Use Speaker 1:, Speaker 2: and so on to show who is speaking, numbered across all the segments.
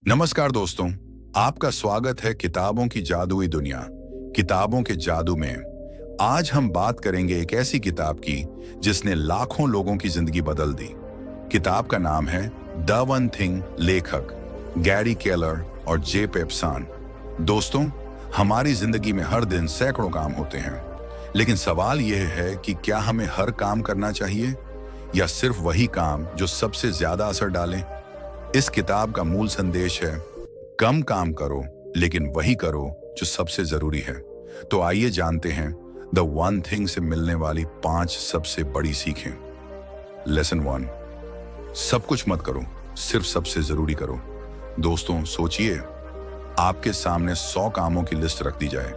Speaker 1: नमस्कार दोस्तों, आपका स्वागत है किताबों की जादुई दुनिया, किताबों के जादू में। आज हम बात करेंगे एक ऐसी किताब की जिसने लाखों लोगों की जिंदगी बदल दी। किताब का नाम है द वन थिंग, लेखक गैरी केलर और जे पेप्सान। दोस्तों, हमारी जिंदगी में हर दिन सैकड़ों काम होते हैं, लेकिन सवाल यह है कि क्या हमें हर काम करना चाहिए या सिर्फ वही काम जो सबसे ज्यादा असर डालें। इस किताब का मूल संदेश है, कम काम करो लेकिन वही करो जो सबसे जरूरी है। तो आइए जानते हैं द वन थिंग से मिलने वाली 5 सबसे बड़ी सीखें। लेसन 1, सब कुछ मत करो, सिर्फ सबसे जरूरी करो। दोस्तों सोचिए, आपके सामने 100 कामों की लिस्ट रख दी जाए।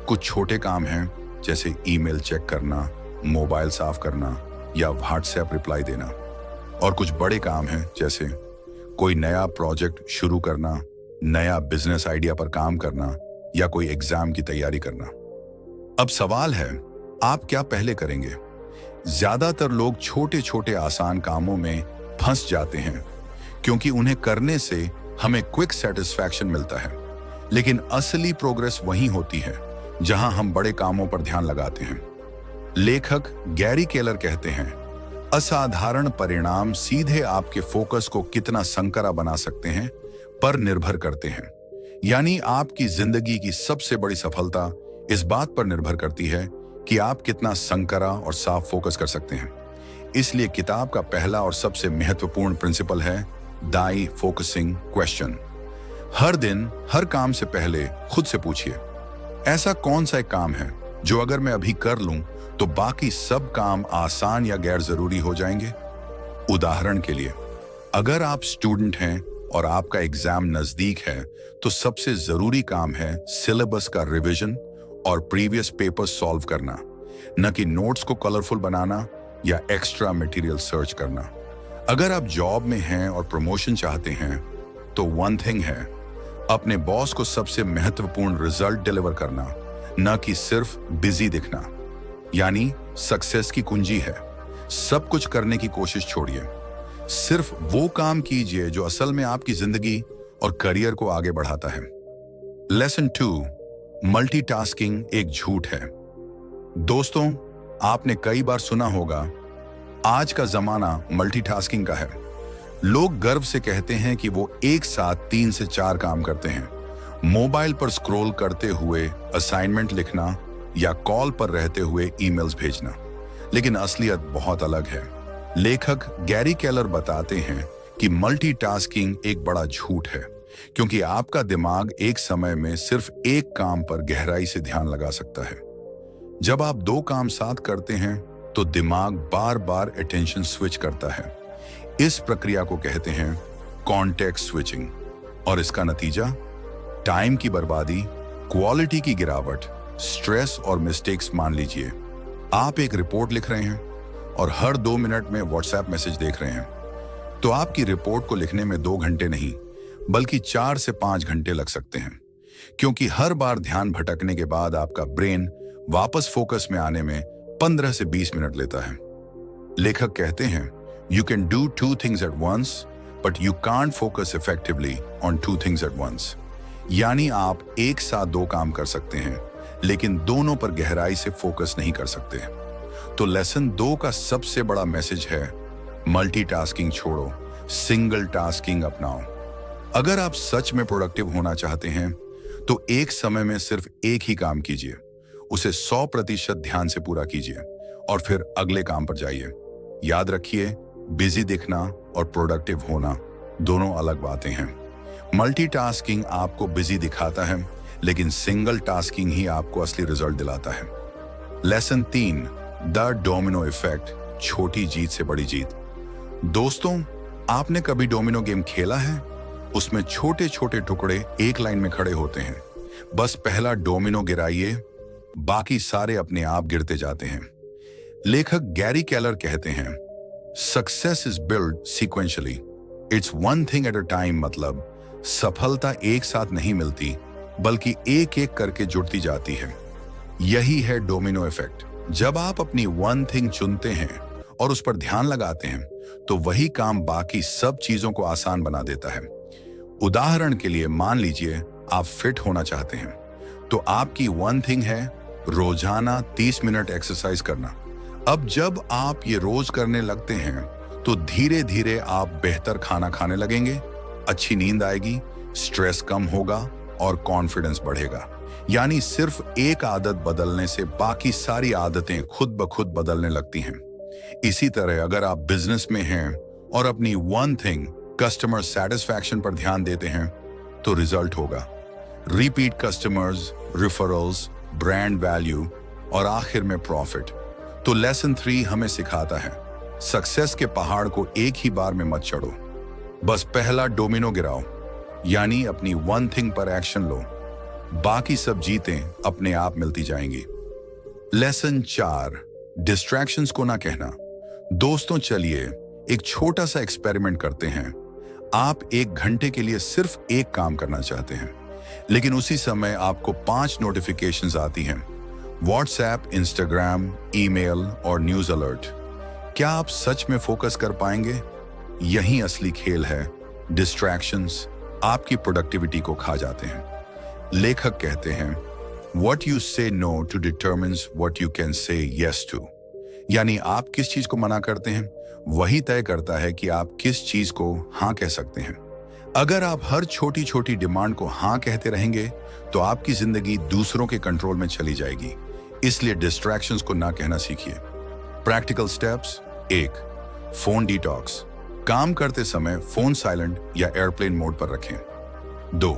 Speaker 1: कुछ छोटे काम हैं जैसे ईमेल चेक करना, मोबाइल साफ करना या व्हाट्सएप रिप्लाई देना, और कुछ बड़े काम हैं जैसे कोई नया प्रोजेक्ट शुरू करना, नया बिजनेस आइडिया पर काम करना या कोई एग्जाम की तैयारी करना। अब सवाल है, आप क्या पहले करेंगे? ज्यादातर लोग छोटे छोटे आसान कामों में फंस जाते हैं क्योंकि उन्हें करने से हमें क्विक सेटिस्फैक्शन मिलता है, लेकिन असली प्रोग्रेस वहीं होती है जहां हम बड़े कामों पर ध्यान लगाते हैं। लेखक गैरी केलर कहते हैं, असाधारण परिणाम सीधे आपके फोकस को कितना संकरा बना सकते हैं पर निर्भर करते हैं। यानी आपकी जिंदगी की सबसे बड़ी सफलता इस बात पर निर्भर करती है कि आप कितना संकरा और साफ फोकस कर सकते हैं। इसलिए किताब का पहला और सबसे महत्वपूर्ण प्रिंसिपल है दाई फोकसिंग क्वेश्चन। हर दिन हर काम से पहले खुद से पूछिए, ऐसा कौन सा एक काम है जो अगर मैं अभी कर लूं तो बाकी सब काम आसान या गैर जरूरी हो जाएंगे। उदाहरण के लिए, अगर आप स्टूडेंट हैं और आपका एग्जाम नजदीक है तो सबसे जरूरी काम है सिलेबस का रिवीजन और प्रीवियस पेपर सॉल्व करना, न कि नोट्स को कलरफुल बनाना या एक्स्ट्रा मटेरियल सर्च करना। अगर आप जॉब में हैं और प्रमोशन चाहते हैं तो वन थिंग है अपने बॉस को सबसे महत्वपूर्ण रिजल्ट डिलीवर करना, न कि सिर्फ बिजी दिखना। यानी सक्सेस की कुंजी है, सब कुछ करने की कोशिश छोड़िए, सिर्फ वो काम कीजिए जो असल में आपकी जिंदगी और करियर को आगे बढ़ाता है। लेसन 2, मल्टीटास्किंग एक झूठ है। दोस्तों, आपने कई बार सुना होगा, आज का जमाना मल्टीटास्किंग का है। लोग गर्व से कहते हैं कि वो एक साथ 3 से 4 काम करते हैं, मोबाइल पर स्क्रॉल करते हुए असाइनमेंट लिखना या कॉल पर रहते हुए ईमेल्स भेजना, लेकिन असलियत बहुत अलग है। लेखक गैरी केलर बताते हैं कि मल्टीटास्किंग एक बड़ा झूठ है, क्योंकि आपका दिमाग एक समय में सिर्फ एक काम पर गहराई से ध्यान लगा सकता है। जब आप 2 काम साथ करते हैं तो दिमाग बार बार अटेंशन स्विच करता है। इस प्रक्रिया को कहते हैं कॉन्टेक्स्ट स्विचिंग, और इसका नतीजा टाइम की बर्बादी, क्वालिटी की गिरावट, स्ट्रेस और मिस्टेक्स। मान लीजिए आप एक रिपोर्ट लिख रहे हैं और हर 2 मिनट में व्हाट्सएप मैसेज देख रहे हैं, तो आपकी रिपोर्ट को लिखने में 2 घंटे नहीं बल्कि 4 से 5 घंटे लग सकते हैं, क्योंकि हर बार ध्यान भटकने के बाद आपका ब्रेन वापस फोकस में आने में 15 से 20 मिनट लेता है। लेखक कहते हैं, you can do 2 things at once but you can't focus effectively on 2 things at once. यानी आप एक साथ 2 काम कर सकते हैं लेकिन दोनों पर गहराई से फोकस नहीं कर सकते। तो लेसन 2 का सबसे बड़ा मैसेज है, मल्टीटास्किंग छोड़ो, सिंगल टास्किंग अपनाओ। अगर आप सच में प्रोडक्टिव होना चाहते हैं तो एक समय में सिर्फ एक ही काम कीजिए, उसे 100% ध्यान से पूरा कीजिए और फिर अगले काम पर जाइए। याद रखिए, बिजी दिखना और प्रोडक्टिव होना दोनों अलग बातें हैं। मल्टीटास्किंग आपको बिजी दिखाता है, लेकिन सिंगल टास्किंग ही आपको असली रिजल्ट दिलाता है। लेसन 3, द डोमिनो इफेक्ट, छोटी जीत से बड़ी जीत। दोस्तों, आपने कभी डोमिनो गेम खेला है? उसमें छोटे छोटे टुकड़े एक लाइन में खड़े होते हैं, बस पहला डोमिनो गिराइए, बाकी सारे अपने आप गिरते जाते हैं। लेखक गैरी केलर कहते हैं, success is build sequentially, it's one thing at a time. मतलब सफलता एक साथ नहीं मिलती बल्कि एक एक करके जुड़ती जाती है। यही है डोमिनो इफेक्ट। जब आप अपनी वन थिंग चुनते हैं और उस पर ध्यान लगाते हैं तो वही काम बाकी सब चीजों को आसान बना देता है। उदाहरण के लिए मान लीजिए आप फिट होना चाहते हैं, तो आपकी वन थिंग है रोजाना 30 मिनट एक्सरसाइज करना। अब जब आप ये रोज करने लगते हैं तो धीरे धीरे आप बेहतर खाना खाने लगेंगे, अच्छी नींद आएगी, स्ट्रेस कम होगा और कॉन्फिडेंस बढ़ेगा। यानी सिर्फ एक आदत बदलने से बाकी सारी आदतें खुद ब खुद बदलने लगती हैं। इसी तरह अगर आप बिजनेस में हैं और अपनी वन थिंग कस्टमर सेटिस्फैक्शन पर ध्यान देते हैं तो रिजल्ट होगा repeat customers, referrals, brand value और आखिर में प्रॉफिट। तो लेसन 3 हमें सिखाता है सक्सेस के पहाड़ को एक ही बार में मत चढ़ो, बस पहला डोमिनो गिराओ, यानी अपनी वन थिंग पर एक्शन लो, बाकी सब जीतें अपने आप मिलती जाएंगी। लेसन 4 डिस्ट्रैक्शंस को ना कहना। दोस्तों चलिए एक छोटा सा एक्सपेरिमेंट करते हैं। आप 1 घंटे के लिए सिर्फ एक काम करना चाहते हैं, लेकिन उसी समय आपको 5 नोटिफिकेशंस आती हैं, व्हाट्सएप, इंस्टाग्राम, ईमेल और न्यूज अलर्ट। क्या आप सच में फोकस कर पाएंगे? यही असली खेल है। डिस्ट्रैक्शंस आपकी प्रोडक्टिविटी को खा जाते हैं। लेखक कहते हैं What you say no to determines what you can say yes to। यानी आप किस चीज को मना करते हैं वही तय करता है कि आप किस चीज को हाँ कह सकते हैं। अगर आप हर छोटी छोटी डिमांड को हाँ कहते रहेंगे तो आपकी जिंदगी दूसरों के कंट्रोल में चली जाएगी। इसलिए डिस्ट्रैक्शंस को ना कहना सीखिए। Practical steps. 1 phone detox. काम करते समय फोन साइलेंट या एयरप्लेन मोड पर रखें। 2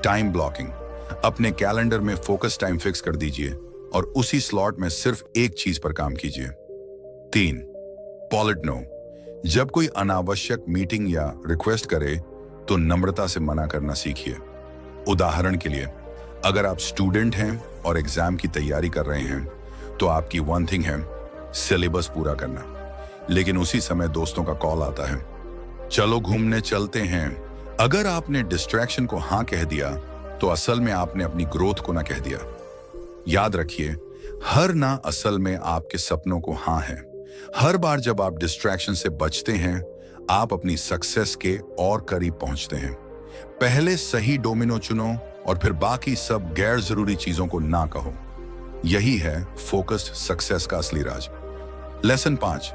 Speaker 1: टाइम ब्लॉकिंग। अपने कैलेंडर में फोकस टाइम फिक्स कर दीजिए और उसी स्लॉट में सिर्फ एक चीज पर काम कीजिए। 3 पॉलिट नो। जब कोई अनावश्यक मीटिंग या रिक्वेस्ट करे तो नम्रता से मना करना सीखिए। उदाहरण के लिए अगर आप स्टूडेंट हैं और एग्जाम की तैयारी कर रहे हैं तो आपकी वन थिंग है सिलेबस पूरा करना, लेकिन उसी समय दोस्तों का कॉल आता है, चलो घूमने चलते हैं। अगर आपने डिस्ट्रैक्शन को हाँ कह दिया तो असल में आपने अपनी ग्रोथ को ना कह दिया। याद रखिए, हर ना असल में आपके सपनों को हाँ है। हर बार जब आप डिस्ट्रैक्शन से बचते हैं आप अपनी सक्सेस के और करीब पहुंचते हैं। पहले सही डोमिनो चुनो और फिर बाकी सब गैर जरूरी चीजों को ना कहो। यही है फोकस्ड सक्सेस का असली राज। Lesson 5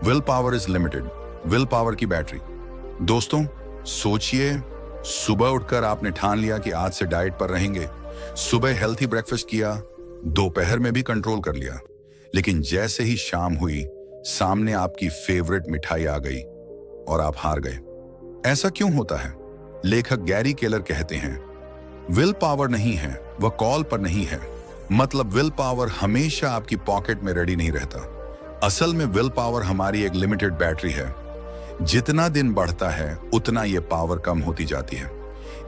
Speaker 1: will power is limited. Will power की बैटरी। दोस्तों सोचिए, सुबह उठकर आपने ठान लिया कि आज से डाइट पर रहेंगे, सुबह हेल्थी ब्रेकफास्ट किया, दोपहर में भी कंट्रोल कर लिया, लेकिन जैसे ही शाम हुई सामने आपकी फेवरेट मिठाई आ गई और आप हार गए। ऐसा क्यों होता है? लेखक गैरी केलर कहते हैं विल पावर नहीं है, वह कॉल पर नहीं है। मतलब विल पावर हमेशा आपकी पॉकेट में रेडी नहीं रहता। असल में विल पावर हमारी एक लिमिटेड बैटरी है। जितना दिन बढ़ता है उतना ये पावर कम होती जाती है।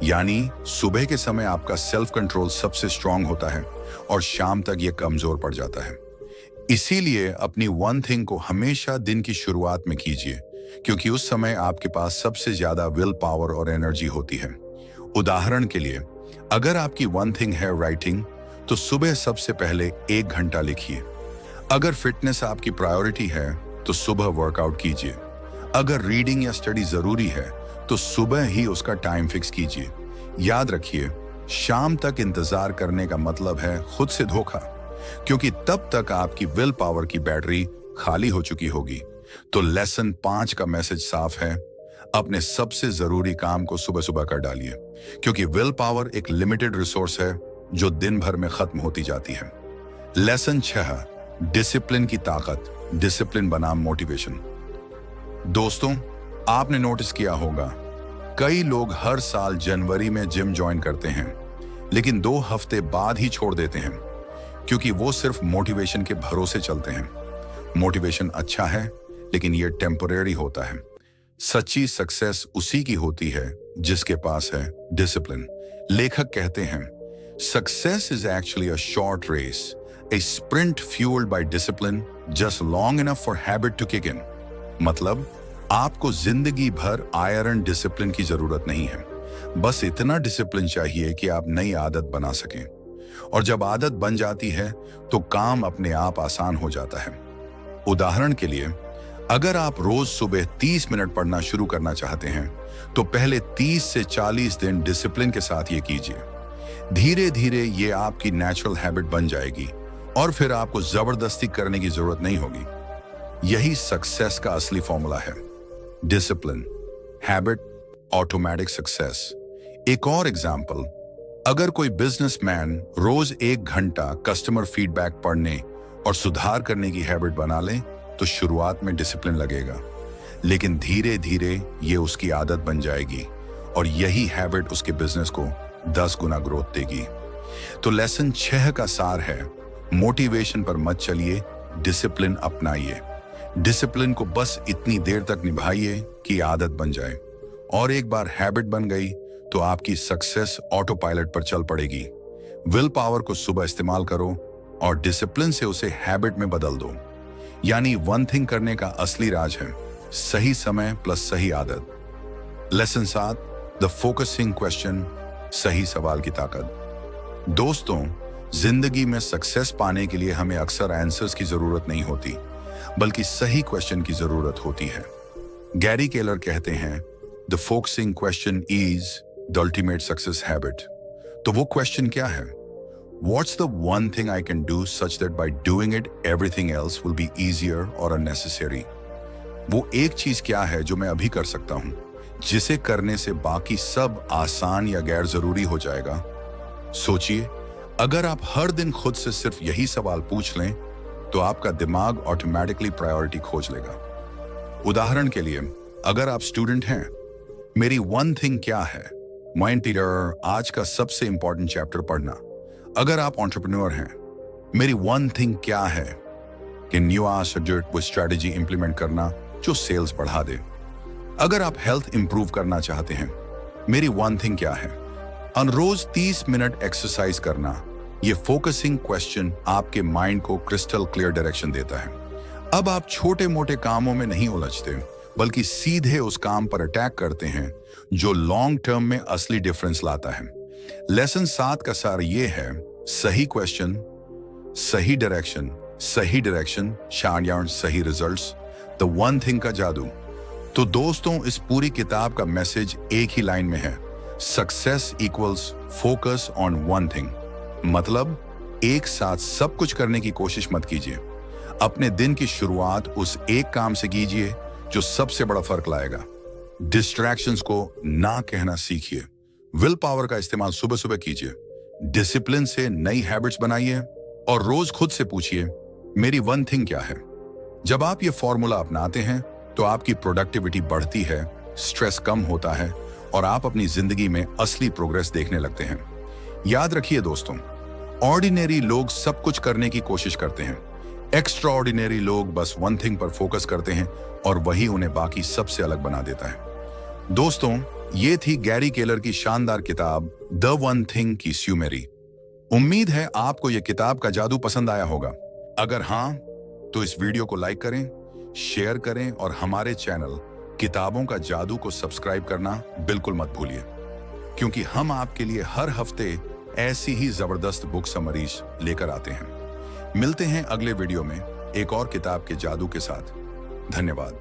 Speaker 1: यानी सुबह के समय आपका सेल्फ कंट्रोल सबसे स्ट्रांग होता है और शाम तक ये कमजोर पड़ जाता है। इसीलिए अपनी वन थिंग को हमेशा दिन की शुरुआत में कीजिए, क्योंकि उस समय आपके पास सबसे ज्यादा विल पावर और एनर्जी होती है। उदाहरण के लिए अगर आपकी वन थिंग है राइटिंग, तो सुबह सबसे पहले 1 घंटा लिखिए। अगर फिटनेस आपकी प्रायोरिटी है तो सुबह वर्कआउट कीजिए। अगर रीडिंग या स्टडी जरूरी है तो सुबह ही उसका टाइम फिक्स कीजिए। याद रखिए, शाम तक इंतजार करने का मतलब है खुद से धोखा, क्योंकि तब तक आपकी विल पावर की बैटरी खाली हो चुकी होगी। तो लेसन 5 का मैसेज साफ है, अपने सबसे जरूरी काम को सुबह सुबह कर डालिए, क्योंकि विल पावर एक लिमिटेड रिसोर्स है जो दिन भर में खत्म होती जाती है। लेसन 6 डिसिप्लिन की ताकत। डिसिप्लिन बनाम मोटिवेशन। दोस्तों आपने नोटिस किया होगा, कई लोग हर साल जनवरी में जिम ज्वाइन करते हैं, लेकिन 2 हफ्ते बाद ही छोड़ देते हैं, क्योंकि वो सिर्फ मोटिवेशन के भरोसे चलते हैं। मोटिवेशन अच्छा है, लेकिन ये टेम्परेरी होता है। सच्ची सक्सेस उसी की होती है जिसके पास है डिसिप्लिन। लेखक कहते हैं success is actually a short race, a sprint fueled by discipline just long enough for habit to kick in। मतलब आपको जिंदगी भर आयरन डिसिप्लिन की जरूरत नहीं है, बस इतना डिसिप्लिन चाहिए कि आप नई आदत बना सकें। और जब आदत बन जाती है तो काम अपने आप आसान हो जाता है। उदाहरण के लिए अगर आप रोज सुबह 30 मिनट पढ़ना शुरू करना चाहते हैं तो पहले 30 से 40 दिन डिसिप्लिन के साथ ये कीजिए। धीरे धीरे ये आपकी नेचुरल हैबिट बन जाएगी और फिर आपको जबरदस्ती करने की जरूरत नहीं होगी। यही सक्सेस का असली फॉर्मूला है। Discipline, habit, automatic success. एक और एग्जाम्पल, अगर कोई बिजनेसमैन रोज 1 घंटा कस्टमर फीडबैक पढ़ने और सुधार करने की हैबिट बना ले तो शुरुआत में डिसिप्लिन लगेगा, लेकिन धीरे धीरे ये उसकी आदत बन जाएगी और यही हैबिट उसके बिजनेस को 10 गुना ग्रोथ देगी। तो लेसन 6 का सार है, मोटिवेशन पर मत चलिए, डिसिप्लिन अपनाइए। डिसिप्लिन को बस इतनी देर तक निभाइए कि आदत बन जाए, और एक बार हैबिट बन गई तो आपकी सक्सेस ऑटो पायलट पर चल पड़ेगी। विल पावर को सुबह इस्तेमाल करो और डिसिप्लिन से उसे हैबिट में बदल दो। यानी वन थिंग करने का असली राज है सही समय प्लस सही आदत। लेसन 7, द फोकसिंग क्वेश्चन, सही सवाल की ताकत। दोस्तों, जिंदगी में सक्सेस पाने के लिए हमें अक्सर आंसर्स की जरूरत नहीं होती, बल्कि सही क्वेश्चन की जरूरत होती है। गैरी केलर कहते हैं, the focusing question is the ultimate success habit. तो वो क्वेश्चन क्या है? What's the one thing I can do such that by doing it everything else will be easier or unnecessary? वो एक चीज क्या है जो मैं अभी कर सकता हूं जिसे करने से बाकी सब आसान या गैर जरूरी हो जाएगा? सोचिए, अगर आप हर दिन खुद से सिर्फ यही सवाल पूछ लें तो आपका दिमाग ऑटोमेटिकली प्रायोरिटी खोज लेगा। उदाहरण के लिए, अगर आप स्टूडेंट हैं, मेरी वन थिंग क्या है? माइंड टीचर, आज का सबसे इंपॉर्टेंट चैप्टर पढ़ना। अगर आप एंटरप्रेन्योर हैं, मेरी वन थिंग क्या है? कि न्यू सब्जेक्ट वो स्ट्रेटेजी इंप्लीमेंट करना जो सेल्स बढ़ा दे। अगर आप हेल्थ इंप्रूव करना चाहते हैं, मेरी वन थिंग क्या है? रोज 30 मिनट एक्सरसाइज करना। ये फोकसिंग क्वेश्चन आपके माइंड को क्रिस्टल क्लियर डायरेक्शन देता है। अब आप छोटे मोटे कामों में नहीं उलझते, बल्कि सीधे उस काम पर अटैक करते हैं जो लॉन्ग टर्म में असली डिफरेंस लाता है। लेसन 7 का सार ये है, सही क्वेश्चन, सही डायरेक्शन, शानदार सही रिजल्ट्स, द वन थिंग का जादू। तो दोस्तों, इस पूरी किताब का मैसेज एक ही लाइन में है, success equals focus on one thing. मतलब एक साथ सब कुछ करने की कोशिश मत कीजिए। अपने दिन की शुरुआत उस एक काम से कीजिए जो सबसे बड़ा फर्क लाएगा। डिस्ट्रैक्शंस को ना कहना सीखिए। विल पावर का इस्तेमाल सुबह सुबह कीजिए। डिसिप्लिन से नई हैबिट्स बनाइए और रोज खुद से पूछिए, मेरी वन थिंग क्या है? जब आप ये फॉर्मूला अपनाते हैं तो आपकी प्रोडक्टिविटी बढ़ती है, स्ट्रेस कम होता है और आप अपनी जिंदगी में असली प्रोग्रेस देखने लगते हैं। याद रखिए दोस्तों, ऑर्डिनरी लोग सब कुछ करने की कोशिश करते हैं, एक्स्ट्रा ऑर्डिनरी लोग बस वन थिंग पर फोकस करते हैं और वही उन्हें बाकी सबसे अलग बना देता है। दोस्तों, ये थी गैरी केलर की शानदार किताब द वन थिंग की स्यूमेरी। उम्मीद है आपको यह किताब का जादू पसंद आया होगा। अगर हाँ, तो इस वीडियो को लाइक करें, शेयर करें और हमारे चैनल किताबों का जादू को सब्सक्राइब करना बिल्कुल मत भूलिए, क्योंकि हम आपके लिए हर हफ्ते ऐसी ही जबरदस्त बुक समरीज लेकर आते हैं। मिलते हैं अगले वीडियो में एक और किताब के जादू के साथ। धन्यवाद।